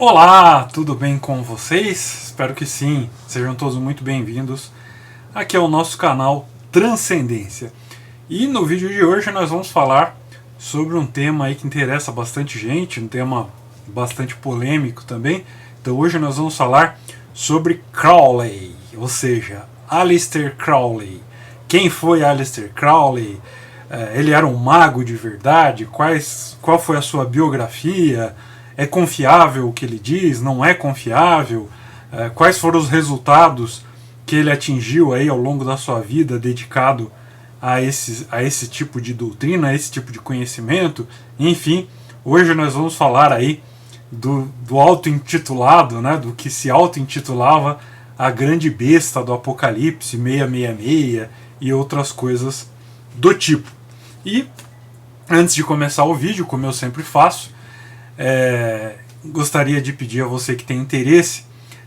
Olá, tudo bem com vocês? Espero que sim, sejam todos muito bem-vindos. Aqui é o nosso canal Transcendência. E no vídeo de hoje nós vamos falar sobre um tema aí que interessa bastante gente, um tema bastante polêmico também. Então hoje nós vamos falar sobre Crowley, ou seja, Aleister Crowley. Quem foi Aleister Crowley? Ele era um mago de verdade? Qual foi a sua biografia? É confiável o que ele diz? Não é confiável? Quais foram os resultados que ele atingiu aí ao longo da sua vida dedicado a esse tipo de doutrina, a esse tipo de conhecimento? Enfim, hoje nós vamos falar aí do auto-intitulado, né, do que se auto-intitulava a grande besta do Apocalipse 666 e outras coisas do tipo. E antes de começar o vídeo, como eu sempre faço, gostaria de pedir a você que tem interesse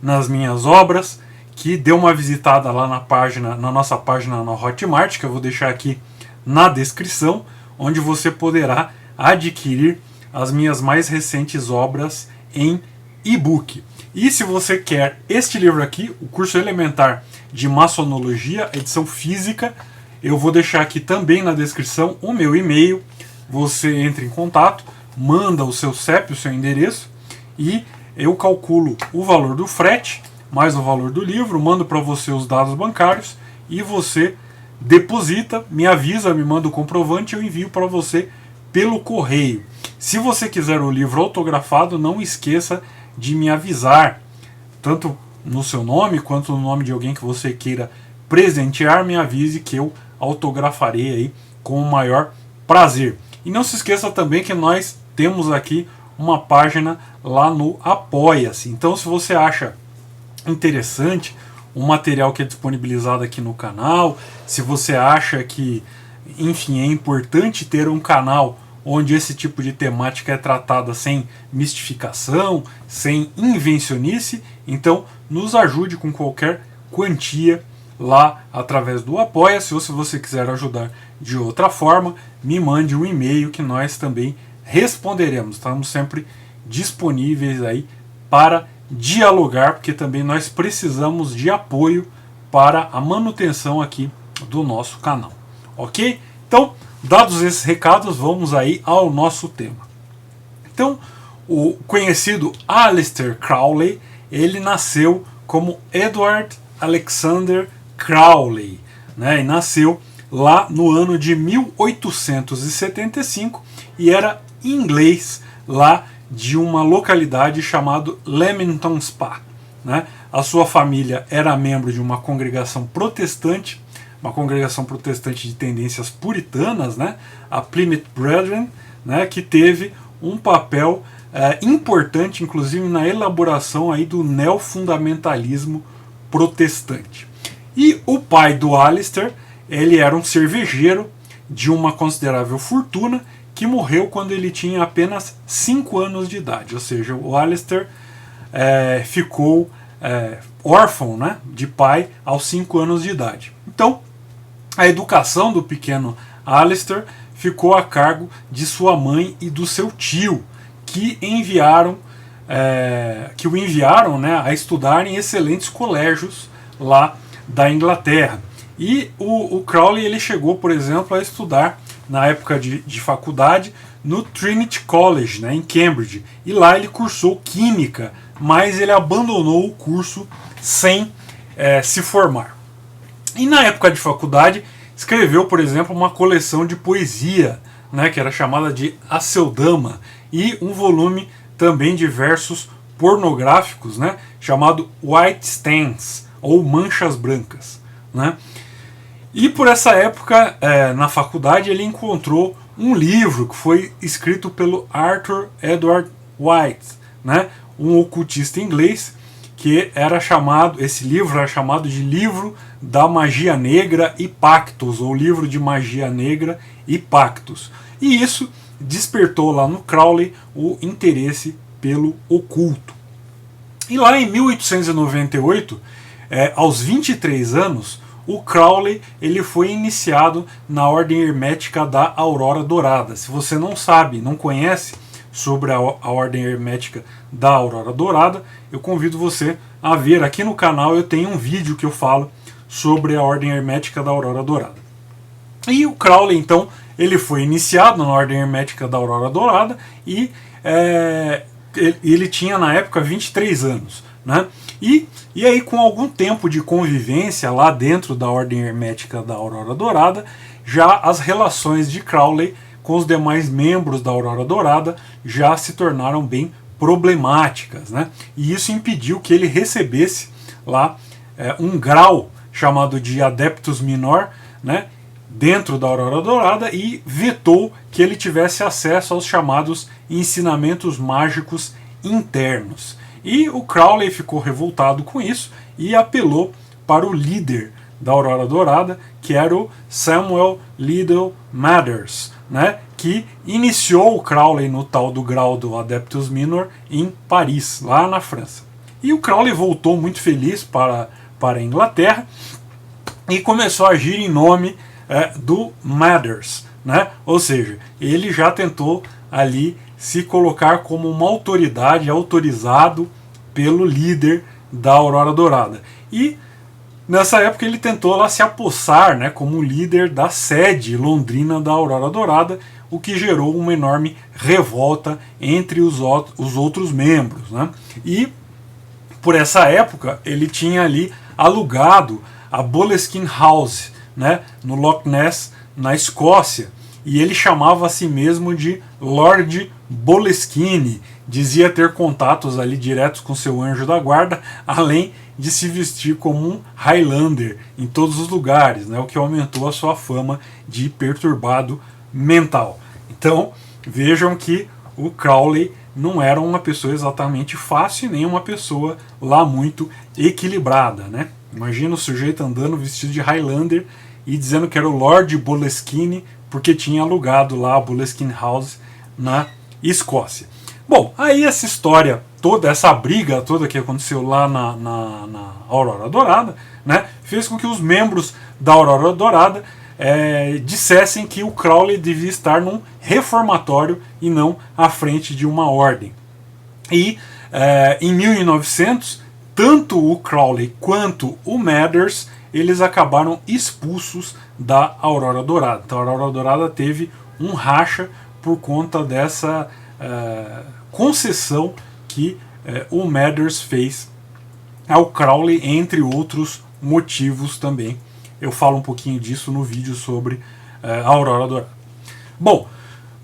nas minhas obras que dê uma visitada lá na nossa página na Hotmart, que eu vou deixar aqui na descrição, onde você poderá adquirir as minhas mais recentes obras em e-book. E se você quer este livro aqui, o curso elementar de maçonologia, edição física, eu vou deixar aqui também na descrição o meu e-mail. Você entra em contato, manda o seu CEP, o seu endereço, e eu calculo o valor do frete, mais o valor do livro, mando para você os dados bancários, e você deposita, me avisa, me manda o comprovante, eu envio para você pelo correio. Se você quiser o livro autografado, não esqueça de me avisar, tanto no seu nome, quanto no nome de alguém que você queira presentear, me avise que eu autografarei aí com o maior prazer. E não se esqueça também que nós temos aqui uma página lá no Apoia-se. Então, se você acha interessante o material que é disponibilizado aqui no canal, se você acha que, enfim, é importante ter um canal onde esse tipo de temática é tratada sem mistificação, sem invencionice, então nos ajude com qualquer quantia lá através do Apoia-se. Ou se você quiser ajudar de outra forma, me mande um e-mail que nós também responderemos. Estamos sempre disponíveis aí para dialogar, porque também nós precisamos de apoio para a manutenção aqui do nosso canal. Ok? Então, dados esses recados, vamos aí ao nosso tema. Então, o conhecido Aleister Crowley, ele nasceu como Edward Alexander Crowley, né, e nasceu lá no ano de 1875 e era inglês lá de uma localidade chamada Leamington Spa, né? A sua família era membro de uma congregação protestante de tendências puritanas, né, a Plymouth Brethren, né, que teve um papel importante, inclusive na elaboração aí do neofundamentalismo protestante. E o pai do Aleister, ele era um cervejeiro de uma considerável fortuna que morreu quando ele tinha apenas 5 anos de idade. Ou seja, o Aleister ficou órfão, né, de pai aos 5 anos de idade. Então, a educação do pequeno Aleister ficou a cargo de sua mãe e do seu tio, que o enviaram, né, a estudar em excelentes colégios lá da Inglaterra. E o Crowley, ele chegou, por exemplo, a estudar na época de faculdade no Trinity College, né, em Cambridge, e lá ele cursou química, mas ele abandonou o curso sem se formar. E na época de faculdade escreveu, por exemplo, uma coleção de poesia, né, que era chamada de Aceldama, e um volume também de versos pornográficos, né, chamado White Stains, ou Manchas Brancas, né? E por essa época, na faculdade, ele encontrou um livro que foi escrito pelo Arthur Edward White, né, um ocultista inglês, que esse livro era chamado de Livro da Magia Negra e Pactos, ou Livro de Magia Negra e Pactos. E isso despertou lá no Crowley o interesse pelo oculto. E lá em 1898, aos 23 anos, o Crowley ele foi iniciado na Ordem Hermética da Aurora Dourada. Se você não sabe, não conhece sobre a ordem hermética da Aurora Dourada, eu convido você a ver aqui no canal. Eu tenho um vídeo que eu falo sobre a ordem hermética da Aurora Dourada. E o Crowley, então, ele foi iniciado na ordem hermética da Aurora Dourada e ele tinha na época 23 anos, né? E aí, com algum tempo de convivência lá dentro da ordem hermética da Aurora Dourada, já as relações de Crowley com os demais membros da Aurora Dourada já se tornaram bem problemáticas, né? E isso impediu que ele recebesse lá um grau chamado de Adeptus Minor, né, dentro da Aurora Dourada, e vetou que ele tivesse acesso aos chamados ensinamentos mágicos internos. E o Crowley ficou revoltado com isso e apelou para o líder da Aurora Dourada, que era o Samuel Liddell Mathers, né, que iniciou o Crowley no tal do grau do Adeptus Minor em Paris, lá na França. E o Crowley voltou muito feliz para a Inglaterra e começou a agir em nome do Mathers, né? Ou seja, ele já tentou ali se colocar como uma autoridade, autorizado pelo líder da Aurora Dourada. E nessa época ele tentou lá se apossar, né, como líder da sede londrina da Aurora Dourada, o que gerou uma enorme revolta entre os outros membros, né? E por essa época ele tinha ali alugado a Boleskine House, né, no Loch Ness, na Escócia, e ele chamava a si mesmo de Lord Boleskine, dizia ter contatos ali diretos com seu anjo da guarda, além de se vestir como um Highlander em todos os lugares, né, o que aumentou a sua fama de perturbado mental. Então vejam que o Crowley não era uma pessoa exatamente fácil, nem uma pessoa lá muito equilibrada, né? Imagina o sujeito andando vestido de Highlander e dizendo que era o Lord Boleskine porque tinha alugado lá a Boleskine House na Escócia. Bom, aí essa história toda, essa briga toda que aconteceu lá na Aurora Dourada, né, fez com que os membros da Aurora Dourada dissessem que o Crowley devia estar num reformatório e não à frente de uma ordem. E em 1900, tanto o Crowley quanto o Mathers, eles acabaram expulsos da Aurora Dourada. Então a Aurora Dourada teve um racha por conta dessa concessão que o Mathers fez ao Crowley, entre outros motivos também. Eu falo um pouquinho disso no vídeo sobre a Aurora Dourada. Bom,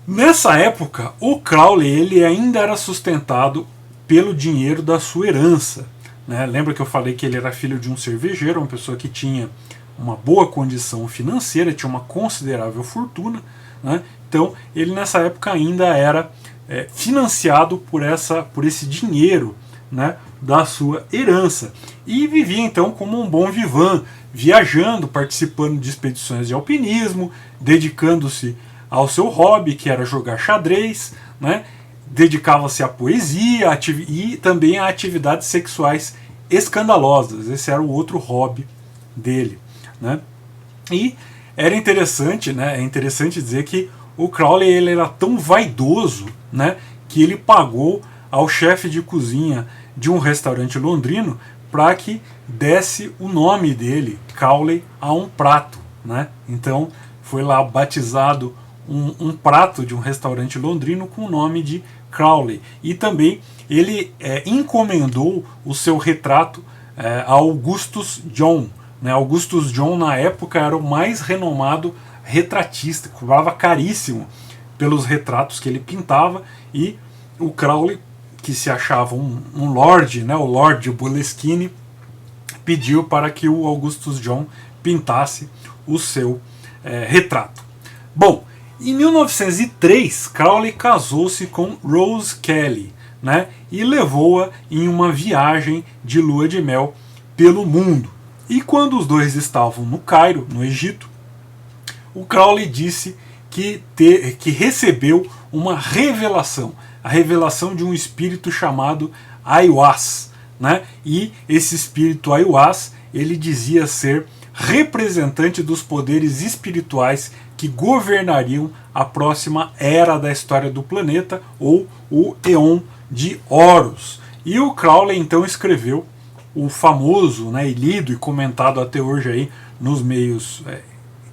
nessa época o Crowley ele ainda era sustentado pelo dinheiro da sua herança, né? Lembra que eu falei que ele era filho de um cervejeiro, uma pessoa que tinha uma boa condição financeira, tinha uma considerável fortuna, né? Então ele nessa época ainda era financiado por esse dinheiro, né, da sua herança, e vivia então como um bom vivant, viajando, participando de expedições de alpinismo, dedicando-se ao seu hobby, que era jogar xadrez, né? Dedicava-se à poesia e também a atividades sexuais escandalosas. Esse era o outro hobby dele, né? E era interessante, né? É interessante dizer que o Crowley ele era tão vaidoso, né, que ele pagou ao chefe de cozinha de um restaurante londrino para que desse o nome dele, Crowley, a um prato, né? Então foi lá batizado um prato de um restaurante londrino com o nome de Crowley. E também ele encomendou o seu retrato a Augustus John, né? Augustus John na época era o mais renomado retratista, cobrava caríssimo pelos retratos que ele pintava, e o Crowley, que se achava um lord, né, o Lord Boleskine, pediu para que o Augustus John pintasse o seu retrato. Bom, em 1903, Crowley casou-se com Rose Kelly, né, e levou-a em uma viagem de lua de mel pelo mundo. E quando os dois estavam no Cairo, no Egito, o Crowley disse que recebeu uma revelação, a revelação de um espírito chamado Aiwass, né? E esse espírito Aiwass, ele dizia ser representante dos poderes espirituais que governariam a próxima era da história do planeta, ou o Eon de Horus. E o Crowley então escreveu o famoso, né, e lido e comentado até hoje aí nos meios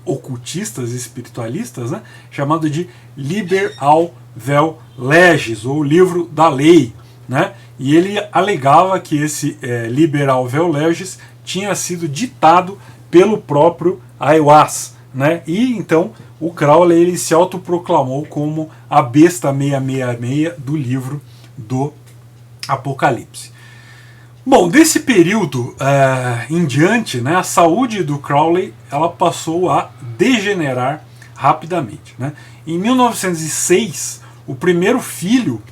ocultistas e espiritualistas, né, chamado de Liber al Vel Legis, ou Livro da Lei, né? E ele alegava que esse Liber al Vel Legis tinha sido ditado pelo próprio Aiwass, né? E então o Crowley ele se autoproclamou como a besta 666 do livro do Apocalipse. Bom, desse período em diante, né, a saúde do Crowley ela passou a degenerar rapidamente, né? Em 1906, o primeiro filho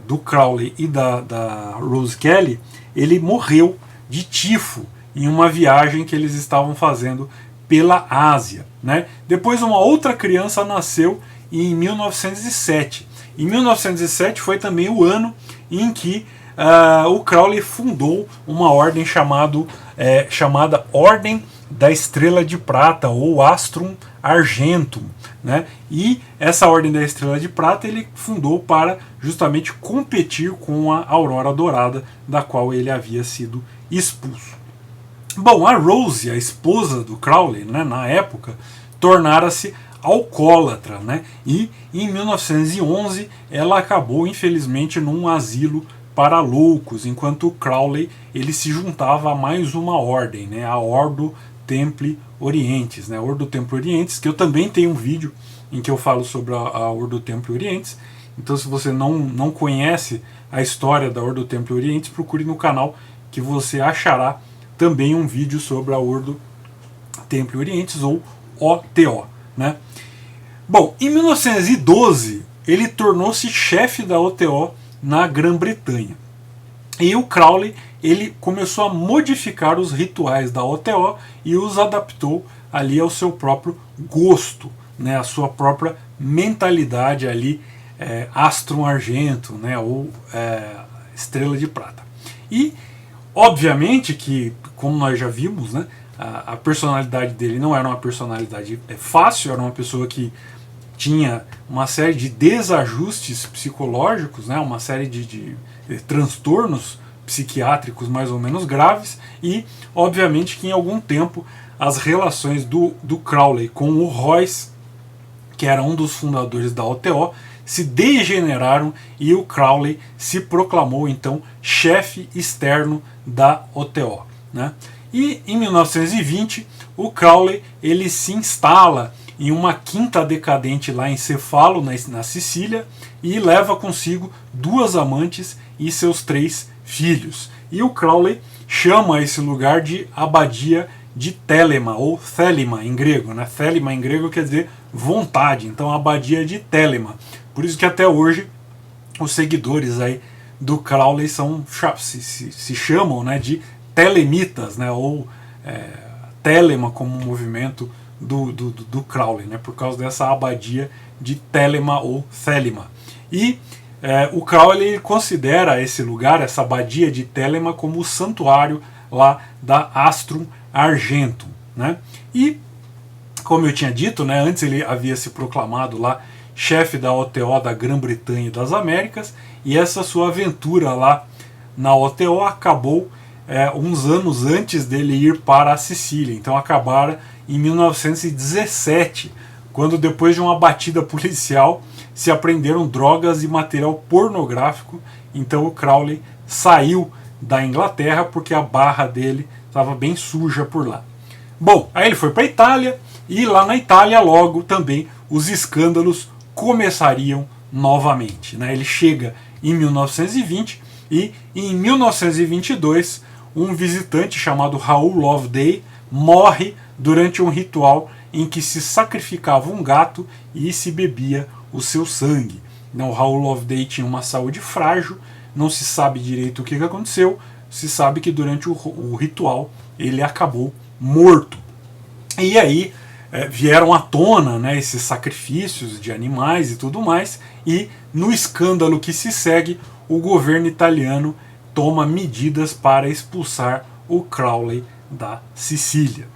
do Crowley e da Rose Kelly, ele morreu de tifo em uma viagem que eles estavam fazendo pela Ásia, né? Depois uma outra criança nasceu em 1907. Em 1907 foi também o ano em que o Crowley fundou uma ordem chamada Ordem da Estrela de Prata, ou Astrum Argentum, né? E essa Ordem da Estrela de Prata ele fundou para justamente competir com a Aurora Dourada, da qual ele havia sido expulso. Bom, a Rose, a esposa do Crowley, né, na época, tornara-se alcoólatra, né? E em 1911 ela acabou infelizmente num asilo para loucos, enquanto o Crowley ele se juntava a mais uma ordem, né, a Ordo Templi Orientis, né, Ordo Templi Orientis, que eu também tenho um vídeo em que eu falo sobre a Ordo Templi Orientis. Então, se você não conhece a história da Ordo Templi Orientis, procure no canal que você achará também um vídeo sobre a Ordo Templi Orientis, ou OTO, né? Bom, em 1912 ele tornou-se chefe da OTO na Grã-Bretanha. E o Crowley ele começou a modificar os rituais da OTO e os adaptou ali ao seu próprio gosto, né, a sua própria mentalidade ali, Astrum Argentum, né, ou Estrela de Prata. E obviamente que, como nós já vimos, né, a personalidade dele não era uma personalidade fácil, era uma pessoa que tinha uma série de desajustes psicológicos, né, uma série de transtornos psiquiátricos mais ou menos graves, e obviamente que em algum tempo as relações do Crowley com o Royce, que era um dos fundadores da OTO, se degeneraram e o Crowley se proclamou então chefe externo da OTO, né? E em 1920 o Crowley ele se instala em uma quinta decadente lá em Cefalo, na Sicília, e leva consigo 2 amantes e seus 3 filhos. E o Crowley chama esse lugar de Abadia de Telema, ou Thelema em grego, né? Thelema em grego quer dizer vontade, então Abadia de Telema. Por isso que até hoje os seguidores aí do Crowley se chamam, né, de telemitas, né, ou Telema como um movimento do Crowley, né, por causa dessa abadia de Telema ou Thelema. E o Crowley considera esse lugar, essa abadia de Telema, como o santuário lá da Astrum Argentum, né? E como eu tinha dito, né, antes ele havia se proclamado lá chefe da OTO da Grã-Bretanha e das Américas, e essa sua aventura lá na OTO acabou uns anos antes dele ir para a Sicília. Então acabaram em 1917, quando depois de uma batida policial se apreenderam drogas e material pornográfico. Então o Crowley saiu da Inglaterra porque a barra dele estava bem suja por lá. Bom, aí ele foi para a Itália, e lá na Itália logo também os escândalos começariam novamente, né? Ele chega em 1920 e em 1922 um visitante chamado Raoul Loveday morre durante um ritual em que se sacrificava um gato e se bebia o seu sangue. O Raoul Loveday tinha uma saúde frágil, não se sabe direito o que aconteceu, se sabe que durante o ritual ele acabou morto. E aí vieram à tona, né, esses sacrifícios de animais e tudo mais, e no escândalo que se segue, o governo italiano toma medidas para expulsar o Crowley da Sicília.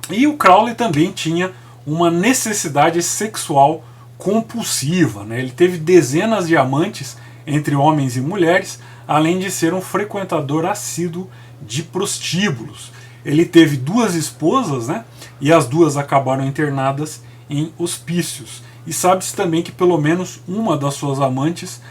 E o Crowley também tinha uma necessidade sexual compulsiva, né? Ele teve dezenas de amantes entre homens e mulheres, além de ser um frequentador assíduo de prostíbulos. Ele teve 2 esposas, né? E as 2 acabaram internadas em hospícios. E sabe-se também que pelo menos uma das suas amantes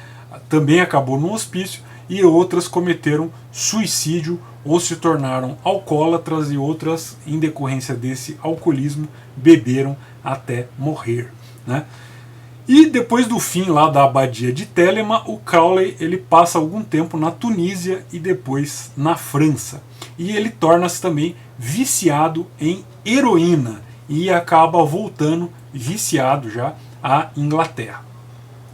também acabou no hospício e outras cometeram suicídio ou se tornaram alcoólatras e outras, em decorrência desse alcoolismo, beberam até morrer, né? E depois do fim lá da abadia de Telema, o Crowley ele passa algum tempo na Tunísia e depois na França. E ele torna-se também viciado em heroína e acaba voltando viciado já à Inglaterra.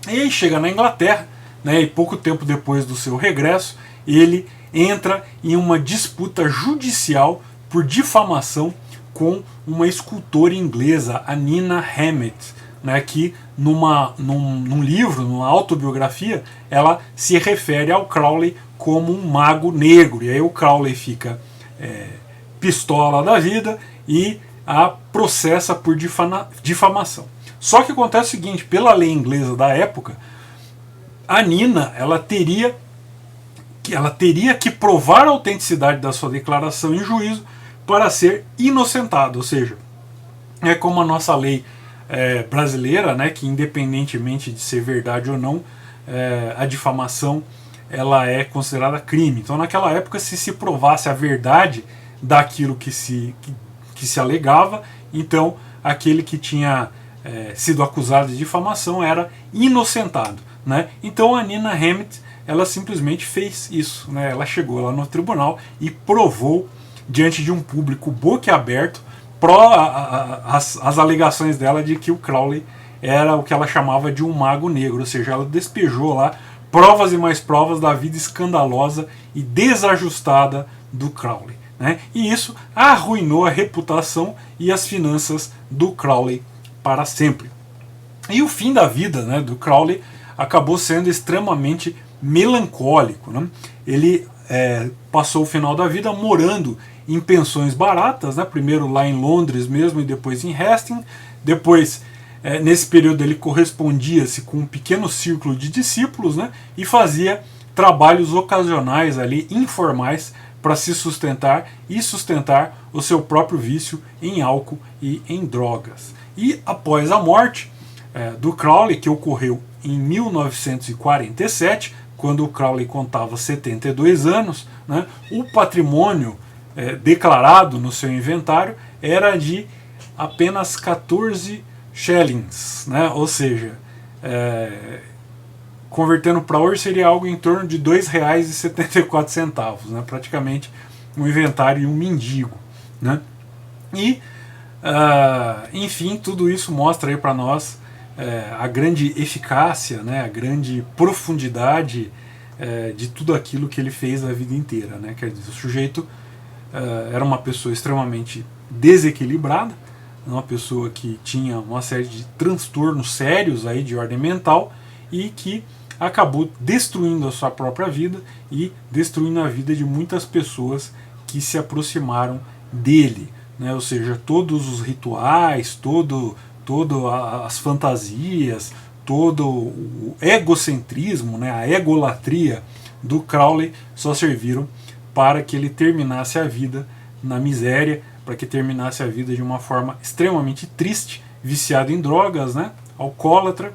E aí chega na Inglaterra, né, e pouco tempo depois do seu regresso, ele entra em uma disputa judicial por difamação com uma escultora inglesa, a Nina Hammett, né, que num livro, numa autobiografia, ela se refere ao Crowley como um mago negro. E aí o Crowley fica pistola da vida e a processa por difamação. Só que acontece o seguinte, pela lei inglesa da época, a Nina ela teria que provar a autenticidade da sua declaração em juízo para ser inocentada, ou seja, é como a nossa lei brasileira, né, que independentemente de ser verdade ou não, a difamação ela é considerada crime. Então naquela época, se provasse a verdade daquilo que se alegava, então aquele que tinha sido acusado de difamação era inocentado, né? Então a Nina Hammett ela simplesmente fez isso, né? Ela chegou lá no tribunal e provou diante de um público boquiaberto as alegações dela de que o Crowley era o que ela chamava de um mago negro, ou seja, ela despejou lá provas e mais provas da vida escandalosa e desajustada do Crowley, né? E isso arruinou a reputação e as finanças do Crowley para sempre. E o fim da vida, né, do Crowley acabou sendo extremamente melancólico, né? Ele passou o final da vida morando em pensões baratas, né? Primeiro lá em Londres mesmo e depois em Hastings. Depois, nesse período, ele correspondia-se com um pequeno círculo de discípulos, né? E fazia trabalhos ocasionais ali, informais, para se sustentar e sustentar o seu próprio vício em álcool e em drogas. E após a morte do Crowley, que ocorreu em 1947, quando o Crowley contava 72 anos, né, o patrimônio declarado no seu inventário era de apenas 14 shillings, né, ou seja, convertendo para hoje seria algo em torno de R$ 2,74, né, praticamente um inventário e um mendigo, né. E enfim, tudo isso mostra aí para nós a grande eficácia, né, a grande profundidade de tudo aquilo que ele fez a vida inteira, né. Quer dizer, o sujeito era uma pessoa extremamente desequilibrada, uma pessoa que tinha uma série de transtornos sérios aí de ordem mental e que acabou destruindo a sua própria vida e destruindo a vida de muitas pessoas que se aproximaram dele, né? Ou seja, todos os rituais, todas as fantasias, todo o egocentrismo, né, a egolatria do Crowley só serviram para que ele terminasse a vida na miséria, para que terminasse a vida de uma forma extremamente triste, viciado em drogas, né, alcoólatra,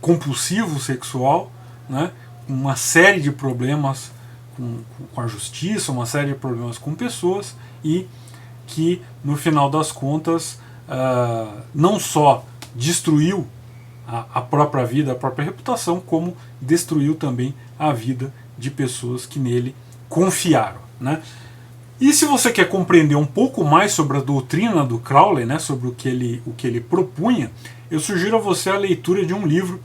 compulsivo sexual, né, uma série de problemas com a justiça, uma série de problemas com pessoas, e que no final das contas não só destruiu a própria vida, a própria reputação, como destruiu também a vida de pessoas que nele confiaram, né? E se você quer compreender um pouco mais sobre a doutrina do Crowley, né, sobre o que ele propunha, eu sugiro a você a leitura de um livro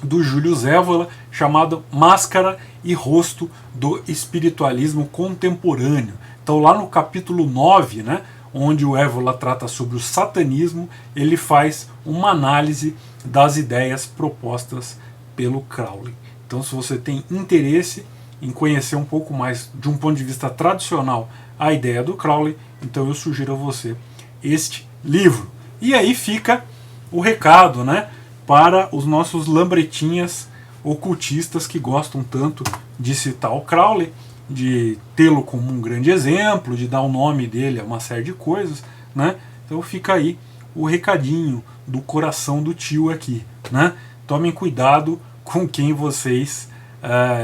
do Júlio Zévola chamado Máscara e Rosto do Espiritualismo Contemporâneo. Então lá no capítulo 9, né, onde o Évola trata sobre o satanismo, ele faz uma análise das ideias propostas pelo Crowley. Então, se você tem interesse em conhecer um pouco mais, de um ponto de vista tradicional, a ideia do Crowley, então eu sugiro a você este livro. E aí fica o recado, né, para os nossos lambretinhas ocultistas que gostam tanto de citar o Crowley, de tê-lo como um grande exemplo, de dar o nome dele a uma série de coisas, né? Então fica aí o recadinho do coração do tio aqui, né? Tomem cuidado com quem vocês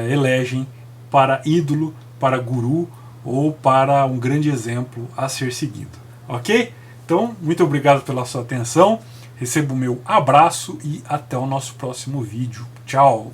elegem para ídolo, para guru ou para um grande exemplo a ser seguido, ok? Então, muito obrigado pela sua atenção, receba o meu abraço e até o nosso próximo vídeo. Tchau!